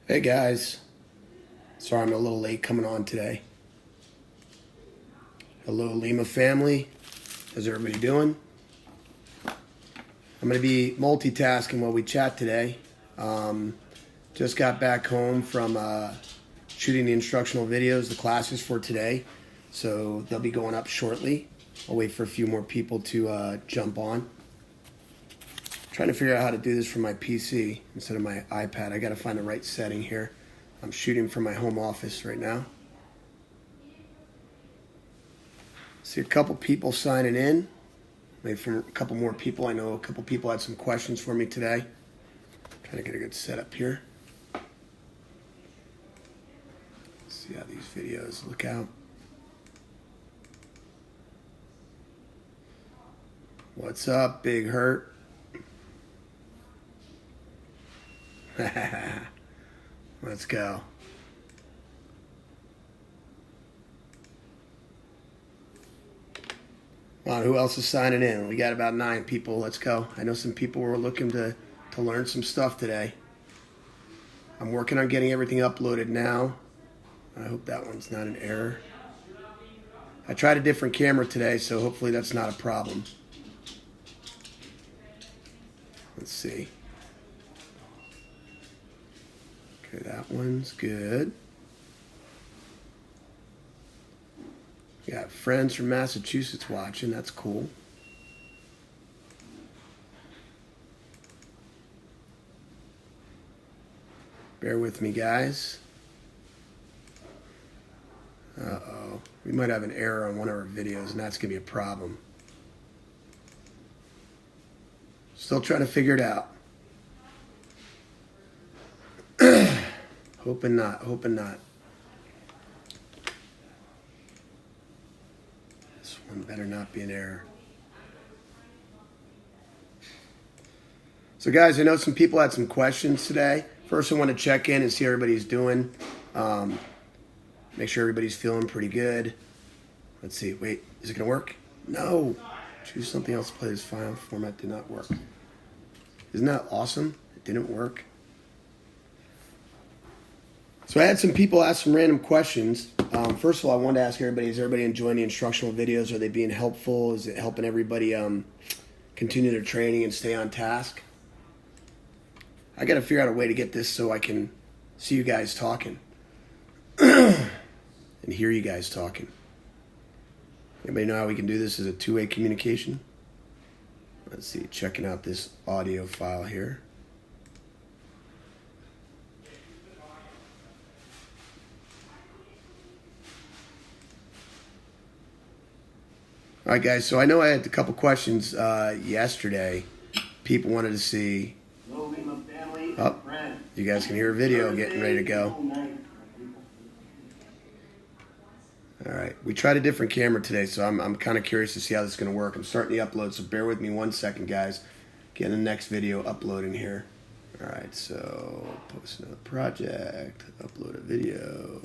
Hey guys, sorry I'm a little late coming on today. Hello Lima family, how's everybody doing? I'm going to be multitasking while we chat today. Just got back home from shooting the instructional videos, the classes for today, so they'll be going up shortly. I'll wait for a few more people to jump on. Trying to figure out how to do this from my PC instead of my iPad. I got to find the right setting here. I'm shooting from my home office right now. See a couple people signing in. Maybe from a couple more people. I know a couple people had some questions for me today. Trying to get a good setup here. See how these videos look out. What's up, Big Hurt? Let's go. Come on, who else is signing in? We got about 9 people. Let's go. I know some people were looking to learn some stuff today. I'm working on getting everything uploaded now. I hope that one's not an error. I tried a different camera today, so hopefully that's not a problem. Let's see. Okay, that one's good. We got friends from Massachusetts watching. That's cool. Bear with me, guys. Uh-oh. We might have an error on one of our videos, and that's going to be a problem. Still trying to figure it out. Hoping not. Hoping not. This one better not be an error. So guys, I know some people had some questions today. First, I want to check in and see how everybody's doing. Make sure everybody's feeling pretty good. Let's see. Wait, is it going to work? No. Choose something else to play. This file format did not work. Isn't that awesome? It didn't work. So I had some people ask some random questions. First of all, I wanted to ask everybody, is everybody enjoying the instructional videos? Are they being helpful? Is it helping everybody continue their training and stay on task? I got to figure out a way to get this so I can see you guys talking and hear you guys talking. Anybody know how we can do this as a two-way communication? Let's see, checking out this audio file here. All right, guys, so I know I had a couple questions yesterday. People wanted to see. Oh, you guys can hear a video getting ready to go. All right, we tried a different camera today, so I'm kind of curious to see how this is going to work. I'm starting the upload, so bear with me 1 second, guys. Getting the next video uploading here. All right, so post another project, upload a video.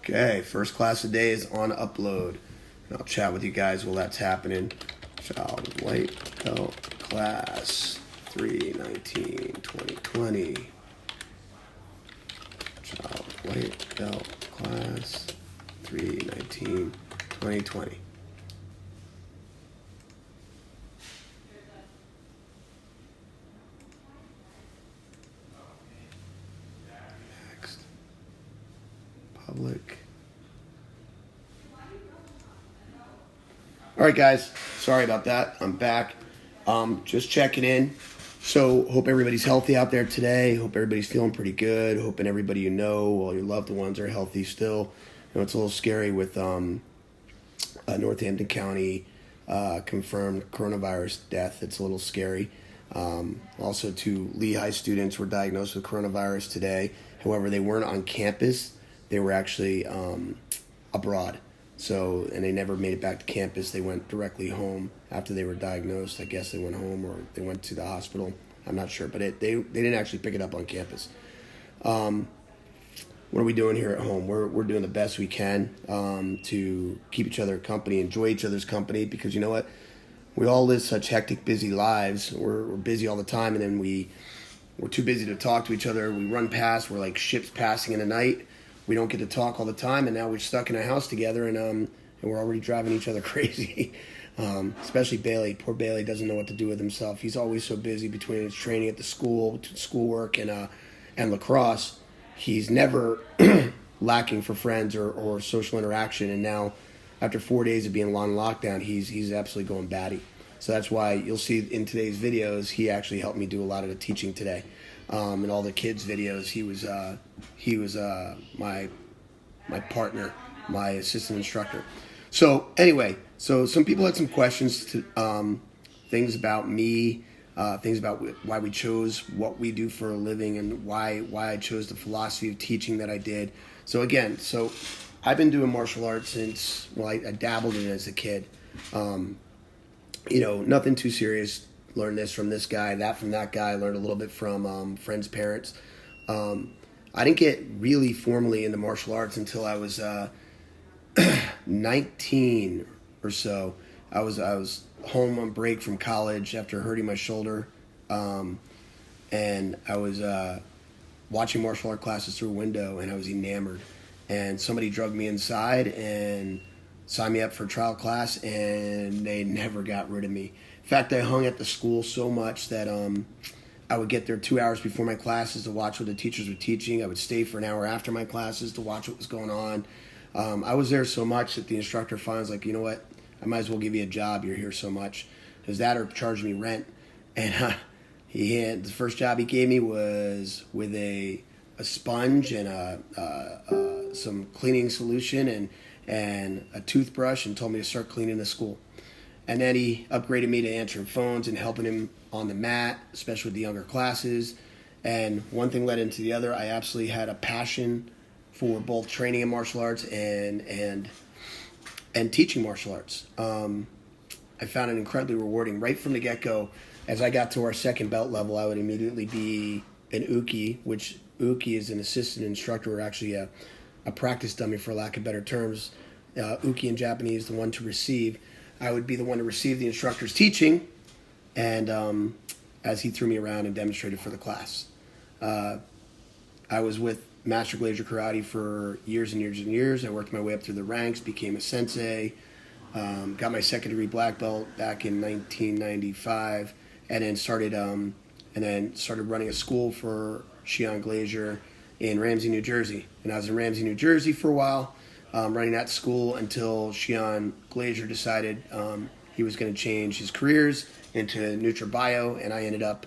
Okay, first class of the day is on upload. And I'll chat with you guys while that's happening. Child white belt class 3/19/2020. Child white belt class 3/19/2020. Next. Public. All right, guys. Sorry about that. I'm back. Just checking in. So hope everybody's healthy out there today. Hope everybody's feeling pretty good. Hoping everybody you know, all your loved ones are healthy still. I know it's a little scary with Northampton County confirmed coronavirus death. It's a little scary. Also, 2 Lehigh students were diagnosed with coronavirus today. However, they weren't on campus. They were actually abroad. So, and they never made it back to campus. They went directly home after they were diagnosed. I guess they went home or they went to the hospital. I'm not sure, but they didn't actually pick it up on campus. What are we doing here at home? We're doing the best we can to keep each other company, enjoy each other's company, because you know what? we all live such hectic, busy lives. We're busy all the time, and then we're too busy to talk to each other. We run past. We're like ships passing in the night. We don't get to talk all the time, and now we're stuck in a house together, and we're already driving each other crazy. Especially Bailey. Poor Bailey doesn't know what to do with himself. He's always so busy between his training at the schoolwork, and lacrosse. He's never lacking for friends or social interaction, and now after 4 days of being on lockdown, he's absolutely going batty. So that's why you'll see in today's videos, he actually helped me do a lot of the teaching today. And all the kids' videos, he was my partner, my assistant instructor. So anyway, so some people had some questions to things about me, things about why we chose what we do for a living, and why I chose the philosophy of teaching that I did. So again, I've been doing martial arts since, well, I dabbled in it as a kid. Nothing too serious. Learned this from this guy, that from that guy. Learned a little bit from friends' parents. I didn't get really formally into martial arts until I was 19 or so. I was home on break from college after hurting my shoulder, and I was watching martial art classes through a window, and I was enamored. And somebody drugged me inside and signed me up for a trial class, and they never got rid of me. In fact, I hung at the school so much that I would get there 2 hours before my classes to watch what the teachers were teaching. I would stay for an hour after my classes to watch what was going on. I was there so much that the instructor finally was like, you know what, I might as well give you a job. You're here so much. Because that or charge me rent. And the first job he gave me was with a sponge and some cleaning solution and a toothbrush, and told me to start cleaning the school. And then he upgraded me to answering phones and helping him on the mat, especially with the younger classes. And one thing led into the other. I absolutely had a passion for both training in martial arts and teaching martial arts. I found it incredibly rewarding right from the get-go. As I got to our second belt level, I would immediately be an uki, which uki is an assistant instructor, or actually a practice dummy, for lack of better terms. Uki in Japanese, the one to receive. I would be the one to receive the instructor's teaching, and as he threw me around and demonstrated for the class. I was with Master Glacier Karate for years and years and years. I worked my way up through the ranks, became a sensei, got my second degree black belt back in 1995, and then started running a school for Shion Glacier in Ramsey, New Jersey. And I was in Ramsey, New Jersey for a while, running that school until Shion Glacier decided he was going to change his careers into NutriBio, and I ended up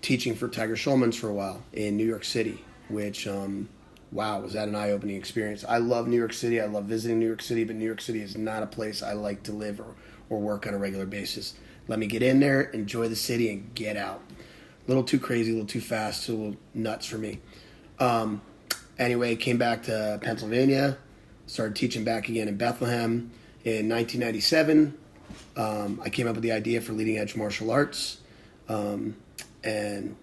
teaching for Tiger Schulman's for a while in New York City, which, was that an eye-opening experience. I love New York City. I love visiting New York City, but New York City is not a place I like to live or work on a regular basis. Let me get in there, enjoy the city, and get out. A little too crazy, a little too fast, a little nuts for me. Anyway, came back to Pennsylvania, started teaching back again in Bethlehem. In 1997, I came up with the idea for Leading Edge Martial Arts. And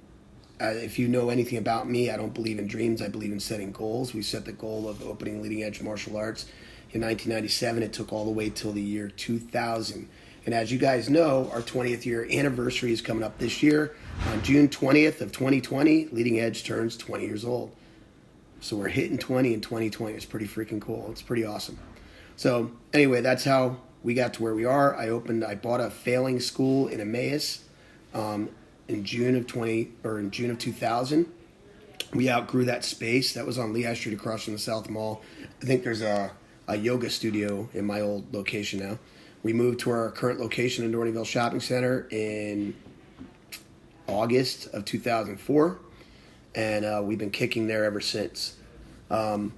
if you know anything about me, I don't believe in dreams. I believe in setting goals. We set the goal of opening Leading Edge Martial Arts in 1997. It took all the way till the year 2000. And as you guys know, our 20th year anniversary is coming up this year. On June 20th of 2020, Leading Edge turns 20 years old. So we're hitting 20 in 2020. It's pretty freaking cool. It's pretty awesome. So anyway, that's how we got to where we are. I bought a failing school in Emmaus in June of 2000. We outgrew that space. That was on Lehigh Street across from the South Mall. I think there's a yoga studio in my old location now. We moved to our current location in Dorneyville Shopping Center in August of 2004, and we've been kicking there ever since. Other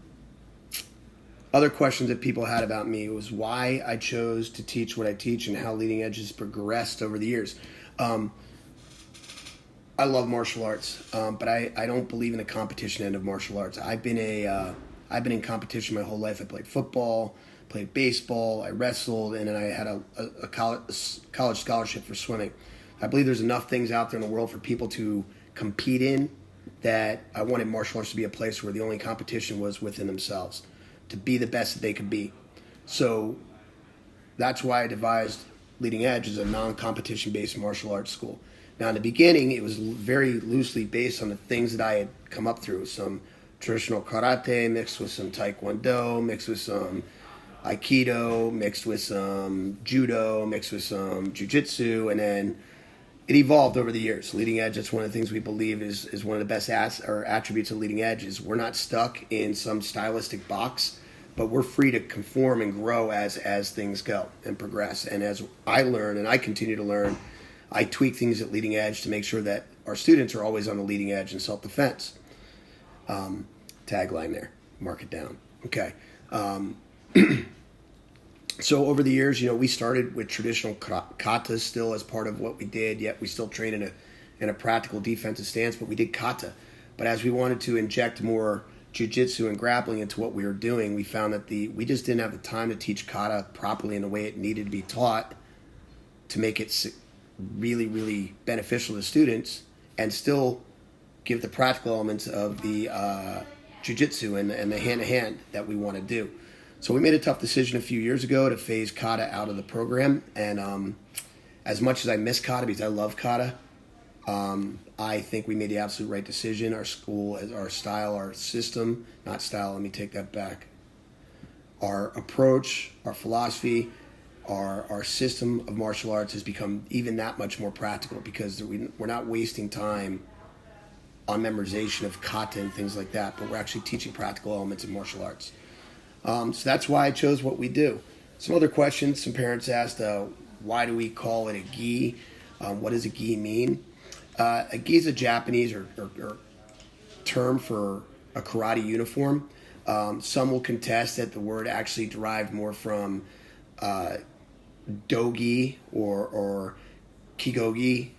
questions that people had about me was why I chose to teach what I teach and how Leading Edge has progressed over the years. I love martial arts, but I don't believe in the competition end of martial arts. I've been in competition my whole life. I played football, played baseball, I wrestled, and then I had a college scholarship for swimming. I believe there's enough things out there in the world for people to compete in that I wanted martial arts to be a place where the only competition was within themselves, to be the best that they could be. So that's why I devised Leading Edge as a non-competition based martial arts school. Now in the beginning, it was very loosely based on the things that I had come up through. Some traditional karate mixed with some taekwondo, mixed with some aikido, mixed with some judo, mixed with some jiu-jitsu, and then it evolved over the years. Leading Edge, that's one of the things we believe is one of the best attributes of Leading Edge is we're not stuck in some stylistic box, but we're free to conform and grow as things go and progress. And as I learn and I continue to learn, I tweak things at Leading Edge to make sure that our students are always on the leading edge in self-defense. Tagline there, mark it down. Okay. So over the years, we started with traditional kata still as part of what we did, yet we still train in a practical defensive stance, but we did kata. But as we wanted to inject more jiu-jitsu and grappling into what we were doing, we found that we just didn't have the time to teach kata properly in the way it needed to be taught to make it really, really beneficial to students and still give the practical elements of the jiu-jitsu and the hand-to-hand that we want to do. So we made a tough decision a few years ago to phase kata out of the program. And as much as I miss kata because I love kata, I think we made the absolute right decision. Our school, our style, our system, not style, let me take that back. Our approach, our philosophy, our system of martial arts has become even that much more practical because we're not wasting time on memorization of kata and things like that, but we're actually teaching practical elements of martial arts. So that's why I chose what we do. Some other questions. Some parents asked, why do we call it a gi? What does a gi mean? A gi is a Japanese or term for a karate uniform. Some will contest that the word actually derived more from dogi or kigogi.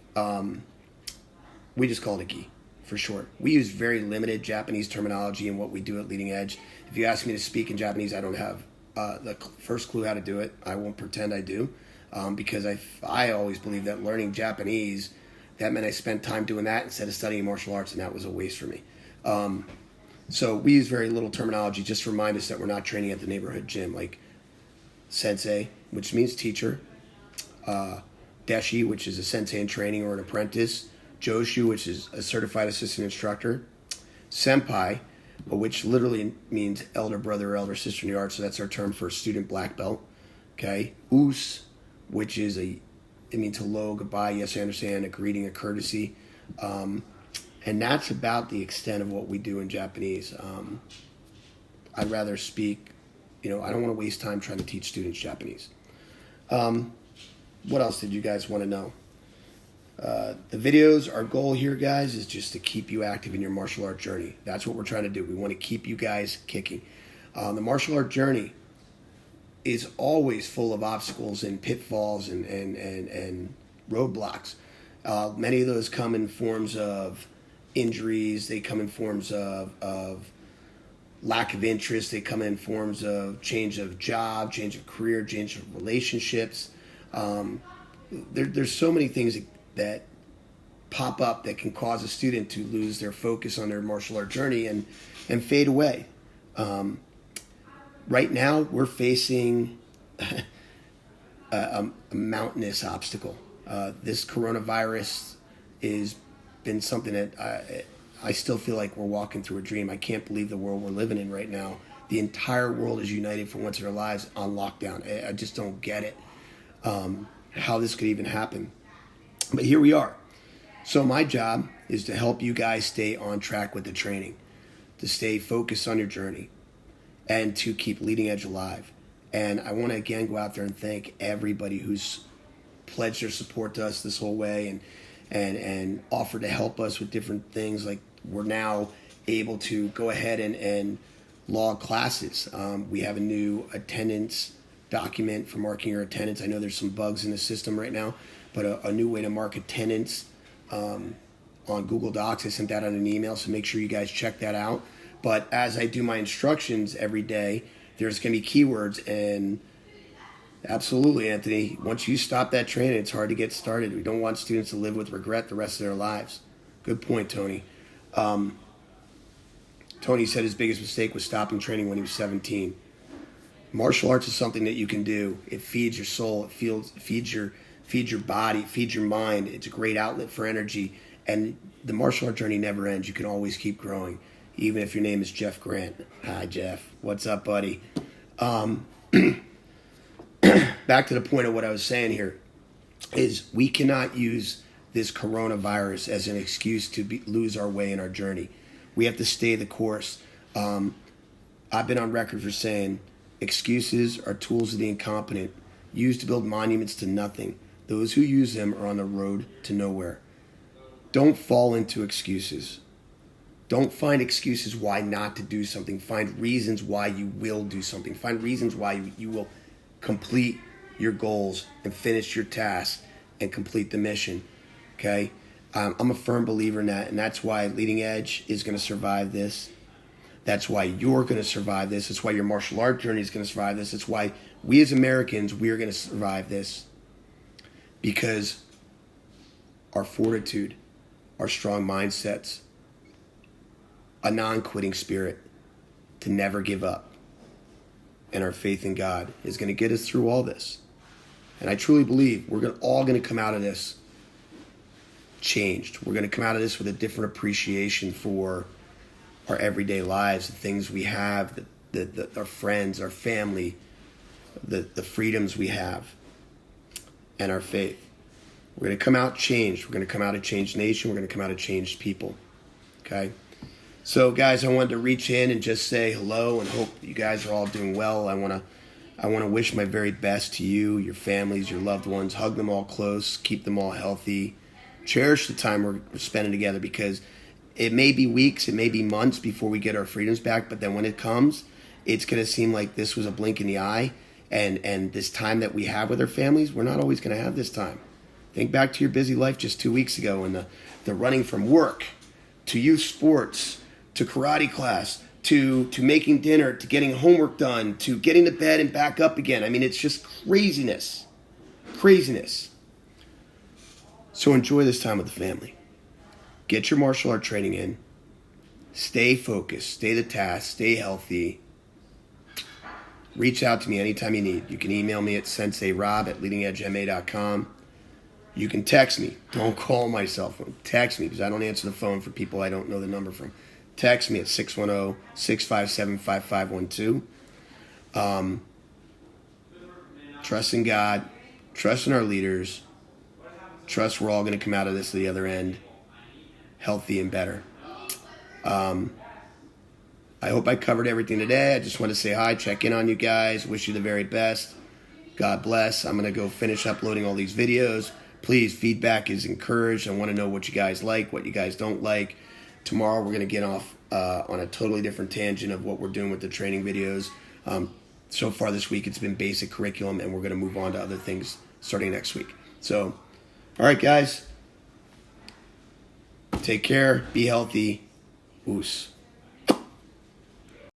We just call it a gi for short. We use very limited Japanese terminology in what we do at Leading Edge. If you ask me to speak in Japanese, I don't have the first clue how to do it. I won't pretend I do because I always believe that learning Japanese, that meant I spent time doing that instead of studying martial arts, and that was a waste for me. So we use very little terminology just to remind us that we're not training at the neighborhood gym, like sensei, which means teacher, deshi, which is a sensei in training or an apprentice, joshu, which is a certified assistant instructor, senpai, which literally means elder brother or elder sister in the art, so that's our term for student black belt. Okay, us, which is it means hello, goodbye, yes, I understand, a greeting, a courtesy, and that's about the extent of what we do in Japanese. I'd rather speak, I don't want to waste time trying to teach students Japanese. What else did you guys want to know? The videos, our goal here, guys, is just to keep you active in your martial art journey. That's what we're trying to do. We want to keep you guys kicking. The martial art journey is always full of obstacles and pitfalls and roadblocks. Many of those come in forms of injuries. They come in forms of lack of interest. They come in forms of change of job, change of career, change of relationships. There's so many things that pop up that can cause a student to lose their focus on their martial art journey and fade away. Right now, we're facing a mountainous obstacle. This coronavirus has been something that I still feel like we're walking through a dream. I can't believe the world we're living in right now. The entire world is united for once in their lives on lockdown. I just don't get it, how this could even happen. But here we are. So my job is to help you guys stay on track with the training, to stay focused on your journey, and to keep Leading Edge alive. And I want to again go out there and thank everybody who's pledged their support to us this whole way and offered to help us with different things. Like we're now able to go ahead and log classes. We have a new attendance document for marking your attendance. I know there's some bugs in the system right now, but a new way to mark attendance on Google Docs. I sent that on an email, so make sure you guys check that out. But as I do my instructions every day, there's going to be keywords, and absolutely, Anthony, once you stop that training, it's hard to get started. We don't want students to live with regret the rest of their lives. Good point, Tony. Tony said his biggest mistake was stopping training when he was 17. Martial arts is something that you can do. It feeds your soul. It feeds your body, feeds your mind. It's a great outlet for energy. And the martial art journey never ends. You can always keep growing, even if your name is Jeff Grant. Hi, Jeff. What's up, buddy? Back to the point of what I was saying here is we cannot use this coronavirus as an excuse to lose our way in our journey. We have to stay the course. I've been on record for saying excuses are tools of the incompetent, used to build monuments to nothing. Those who use them are on the road to nowhere. Don't fall into excuses. Don't find excuses why not to do something. Find reasons why you will do something. Find reasons why you will complete your goals and finish your tasks and complete the mission. Okay? I'm a firm believer in that, and that's why Leading Edge is going to survive this. That's why you're going to survive this. That's why your martial art journey is going to survive this. That's why we as Americans, we are going to survive this. Because our fortitude, our strong mindsets, a non-quitting spirit to never give up, and our faith in God is going to get us through all this. And I truly believe we're all going to come out of this changed. We're going to come out of this with a different appreciation for our everyday lives, the things we have, our friends, our family, the freedoms we have, and our faith. We're going to come out changed. We're going to come out a changed nation. We're going to come out a changed people. Okay? So, guys, I wanted to reach in and just say hello and hope you guys are all doing well. I want to wish my very best to you, your families, your loved ones. Hug them all close. Keep them all healthy. Cherish the time we're spending together, because it may be weeks, it may be months before we get our freedoms back, but then when it comes, it's going to seem like this was a blink in the eye, and this time that we have with our families, we're not always going to have this time. Think back to your busy life just 2 weeks ago, and the running from work to youth sports to karate class to making dinner to getting homework done to getting to bed and back up again. I mean, it's just craziness. So enjoy this time with the family. Get your martial art training in. Stay focused. Stay the task. Stay healthy. Reach out to me anytime you need. You can email me at Sensei Rob at leadingedgema.com. You can text me. Don't call my cell phone. Text me, because I don't answer the phone for people I don't know the number from. Text me at 610-657-5512. Trust in God. Trust in our leaders. Trust we're all going to come out of this at the other end healthy and better. I hope I covered everything today. I just want to say hi, check in on you guys, wish you the very best. God bless. I'm going to go finish uploading all these videos. Please, feedback is encouraged. I want to know what you guys like, what you guys don't like. Tomorrow we're going to get off on a totally different tangent of what we're doing with the training videos. So far this week it's been basic curriculum, and we're going to move on to other things starting next week. So, all right, guys. Take care. Be healthy. Oos.